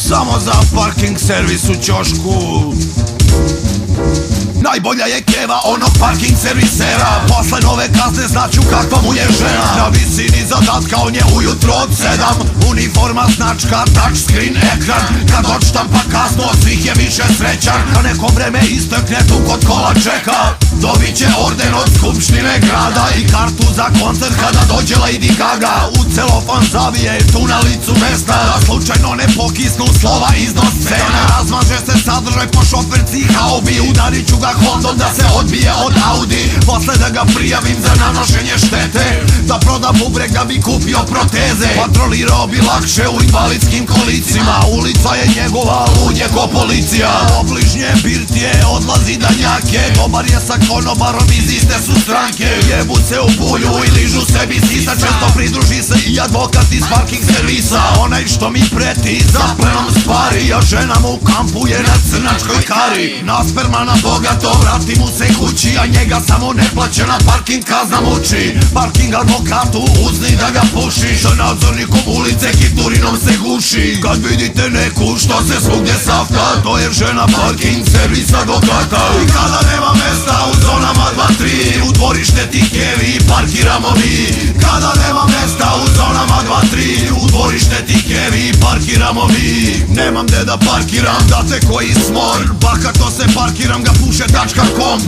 Samo za parking servis u ćošku. Najbolja je keva onog parking servisera. Posle nove kazne znaću kakva mu je žena. Na visini zadatka on je ujutro od 7. Uniforma, značka, touchscreen, ekran. Kad odštampa kaznu od svih je više srećan. Na neko vreme istekne tu kod kola čeka. Dobit će orden od skupštine grada i kartu za koncert kada dođe Lady Gaga. U celofan zavije tu na licu mesta, da slučajno ne pokisnu slova iznos scena. Razmaže se sadržaj po šoferci haubi. Udarit ću ga Hondom da se odbije od Audi. Posle da ga prijavim za nanošenje štete, da proda bubreg da bi kupio proteze. Patrolirao bi lakše u invalidskim kolicima. Ulica je njegova, lud je ko policija. Obližnje birtije odlazi danjake. Dobar je sa konobarom, iz iste su stranke. Jebu se u bulju i ližu sebi sisa. Često pridruži se i advokat iz parking servisa. Onaj što mi preti zaplenom stvari, a žena mu kampuje na crnačkoj kari. Nasperma na bogato, vrati mu se kući, a njega samo neplaćena parking kazna muči. Parking advokatu uzni da ga puši, sa nadzornikom ulice kiturinom se guši. Kad vidite neku što se svugdje safta, to je žena parking servis advokata. I kada nema mesta u zonama 2-3, u dvorište tih kevi parkiramo mi. Kada nema mesta u zonama 2-3, u dvorište tih kevi parkiramo mi. Nemam gde da parkiram, date koji smor, bahato se parkiram ga puše.com.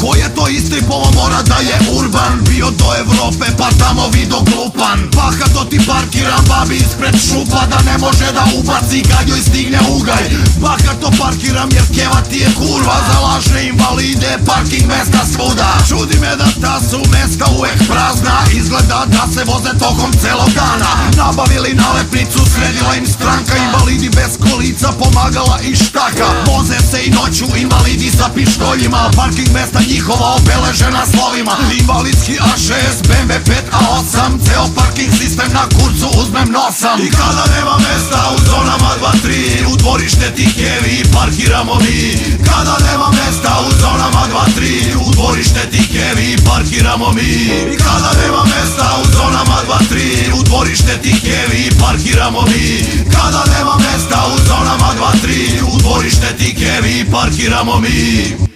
Ko je to isti pomo mora da je urban, bio do Evrope pa tamo vidio glupan. Bahato ti parkiram babi ispred šupa, da ne može da ubaci kad joj stigne ugaj. Bahato parkiram jer keva ti je kurva, za lažne invalide parking mesta svuda. Čudi me da ta su mesta uvek prazna, izgleda da se voze tokom celog dana. Nabavili nalepnicu, sredila im stranka, invalidi bez kolica, pomagala i štaka. Voze se i noću invalidi sa pištoljima, parking mesta njihova obeležena slovima. Invalidski A6, BMW 5A8, ceo parking sistem na kurcu uzmem nosam. I kada nema mesta u zonama 2-3, u dvorište tih kevi parkiramo mi. Kada nema mesta u zonama 2-3, u dvorište tih kevi parkiramo mi. I kada nema mesta u zonama 2-3, u dvorište tih kevi parkiramo mi. Kada nema mesta u zonama 2-3, u dvorište tih kevi parkiramo mi.